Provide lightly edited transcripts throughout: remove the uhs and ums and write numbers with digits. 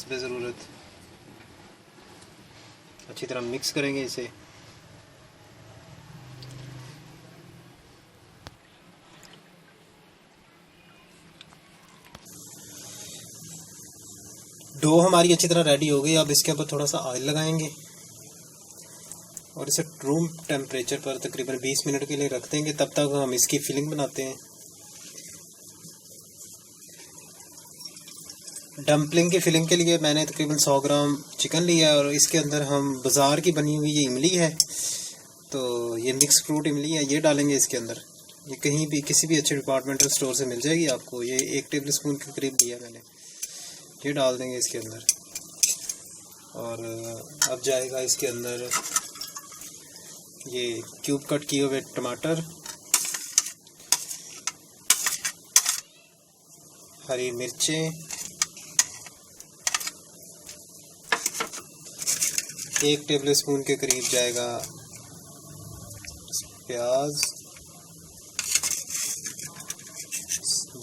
हस्बे ज़रूरत। अच्छी तरह मिक्स करेंगे इसे। डो हमारी अच्छी तरह रेडी हो गई। अब इसके ऊपर थोड़ा सा ऑयल लगाएंगे और इसे रूम टेम्परेचर पर तकरीबन 20 मिनट के लिए रख देंगे। तब तक हम इसकी फिलिंग बनाते हैं। डम्पलिंग की फिलिंग के लिए मैंने तकरीबन 100 ग्राम चिकन लिया है और इसके अंदर हम बाज़ार की बनी हुई ये इमली है, तो ये मिक्स फ्रूट इमली है, ये डालेंगे इसके अंदर। ये कहीं भी किसी भी अच्छे डिपार्टमेंटल स्टोर से मिल जाएगी आपको। ये 1 टेबल स्पून के करीब लिया मैंने। ये डाल देंगे इसके अंदर। और अब जाएगा इसके अंदर ये क्यूब कट किए हुए टमाटर, हरी मिर्चें, 1 टेबल स्पून के करीब जाएगा प्याज,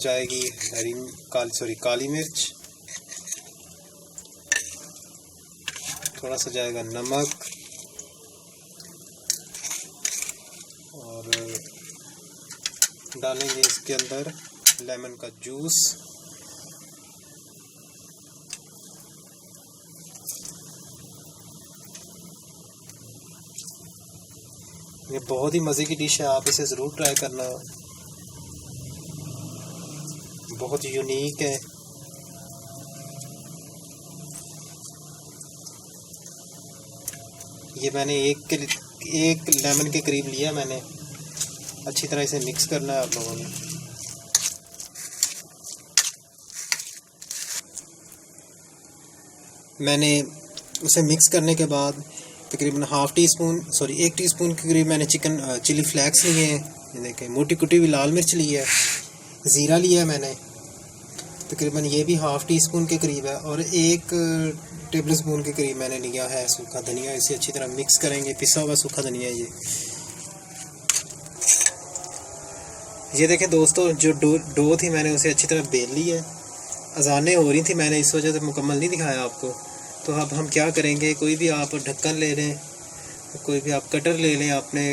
जाएगी काली मिर्च, थोड़ा सा जाएगा नमक और डालेंगे इसके अंदर लेमन का जूस। ये बहुत ही मज़े की डिश है, आप इसे ज़रूर ट्राई करना। बहुत यूनिक है। ये मैंने एक लेमन के करीब लिया मैंने। अच्छी तरह इसे मिक्स करना है आप लोगों ने। मैंने उसे मिक्स करने के बाद तकरीबन 1 टीस्पून के करीब मैंने चिली फ्लेक्स लिए हैं। ये देखें, मोटी कुटी हुई लाल मिर्च ली है, ज़ीरा लिया है मैंने, तकरीबन ये भी 1/2 टीस्पून के करीब है। और 1 टेबल स्पून के करीब मैंने लिया है सूखा धनिया। इसे अच्छी तरह मिक्स करेंगे। पिसा हुआ सूखा धनिया ये देखें दोस्तों, जो डो थी मैंने उसे अच्छी तरह बेल ली है। अजानें हो रही थी, मैंने इस वजह से मुकम्मल नहीं दिखाया आपको। तो अब हम क्या करेंगे, कोई भी आप ढक्कन ले लें, कोई भी आप कटर ले लें अपने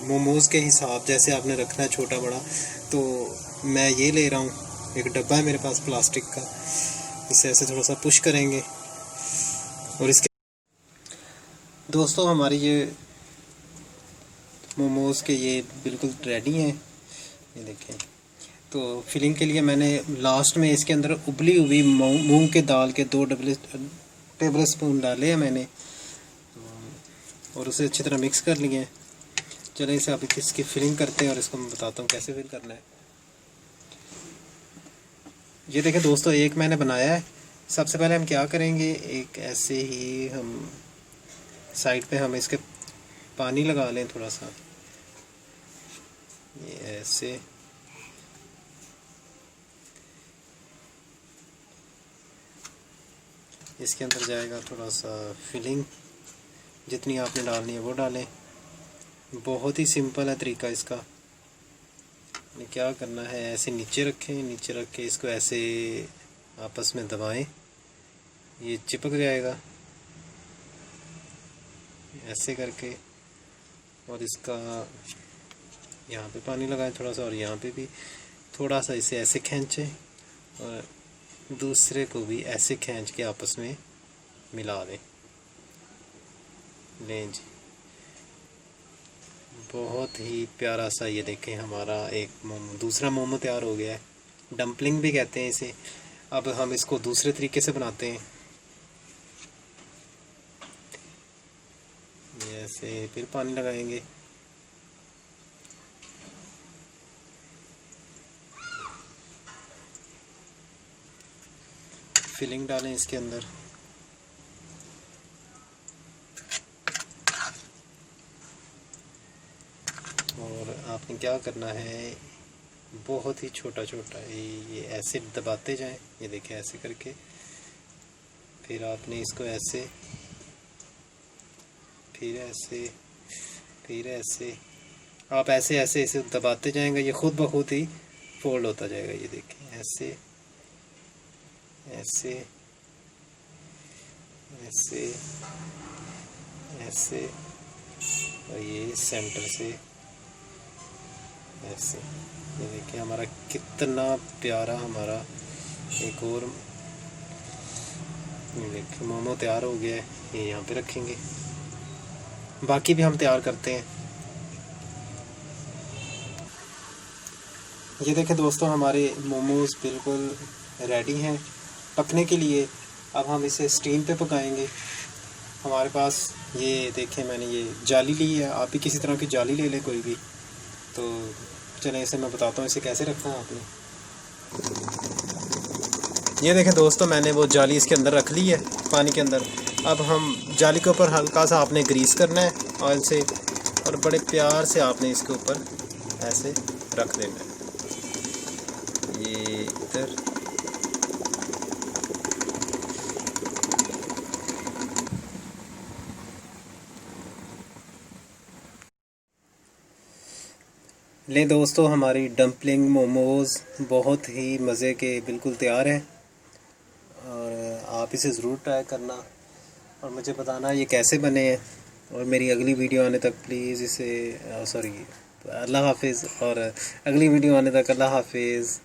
मोमोज़ के हिसाब, जैसे आपने रखना है छोटा बड़ा। तो मैं ये ले रहा हूँ, एक डब्बा है मेरे पास प्लास्टिक का। इसे ऐसे थोड़ा सा पुश करेंगे और इसके दोस्तों हमारी ये मोमोज़ के ये बिल्कुल रेडी हैं। ये देखें। तो फिलिंग के लिए मैंने लास्ट में इसके अंदर उबली हुई मूंग के दाल के 2 टेबल स्पून डाले हैं मैंने और उसे अच्छी तरह मिक्स कर लिए। चलें इसे अभी इसकी फिलिंग करते हैं और इसको मैं बताता हूँ कैसे फिल करना है। ये देखें दोस्तों, एक मैंने बनाया है। सबसे पहले हम क्या करेंगे, एक ऐसे ही हम साइड पे हम इसके पानी लगा लें थोड़ा सा, ये ऐसे। इसके अंदर जाएगा थोड़ा सा फिलिंग, जितनी आपने डालनी है वो डालें। बहुत ही सिंपल है तरीका इसका। क्या करना है, ऐसे नीचे रखें, नीचे रख के इसको ऐसे आपस में दबाएं, ये चिपक जाएगा ऐसे करके। और इसका यहाँ पे पानी लगाएं थोड़ा सा और यहाँ पे भी थोड़ा सा। इसे ऐसे खींचें और दूसरे को भी ऐसे खींच के आपस में मिला दें। लें जी, बहुत ही प्यारा सा ये देखें हमारा दूसरा मोमो तैयार हो गया है। डम्पलिंग भी कहते हैं इसे। अब हम इसको दूसरे तरीके से बनाते हैं। ऐसे फिर पानी लगाएंगे, फिलिंग डालें इसके अंदर। और आपने क्या करना है, बहुत ही छोटा छोटा ये ऐसे दबाते जाएं। ये देखें ऐसे करके। फिर आपने इसको ऐसे, फिर ऐसे, फिर ऐसे, आप ऐसे ऐसे इसे दबाते जाएंगे, ये खुद ब खुद ही फोल्ड होता जाएगा। ये देखें ऐसे ऐसे ऐसे ऐसे, और ये सेंटर से ऐसे। ये देखिए हमारा कितना प्यारा हमारा एक और, ये देखिए मोमो तैयार हो गया है। ये यहाँ पे रखेंगे, बाकी भी हम तैयार करते हैं। ये देखें दोस्तों, हमारे मोमोज़ बिल्कुल रेडी हैं पकने के लिए। अब हम इसे स्टीम पे पकाएंगे। हमारे पास ये देखें, मैंने ये जाली ली है, आप भी किसी तरह की जाली ले लें कोई भी। तो चलें इसे मैं बताता हूँ इसे कैसे रखना है आपने। ये देखें दोस्तों, मैंने वो जाली इसके अंदर रख ली है पानी के अंदर। अब हम जाली के ऊपर हल्का सा आपने ग्रीस करना है ऑयल से, और बड़े प्यार से आपने इसके ऊपर ऐसे रख देना है। ये इधर, ले दोस्तों, हमारी डम्पलिंग मोमोज़ बहुत ही मज़े के बिल्कुल तैयार हैं। और आप इसे ज़रूर ट्राई करना और मुझे बताना ये कैसे बने हैं। और मेरी अगली वीडियो आने तक प्लीज़ इसे अल्लाह हाफिज़। और अगली वीडियो आने तक अल्लाह हाफिज़।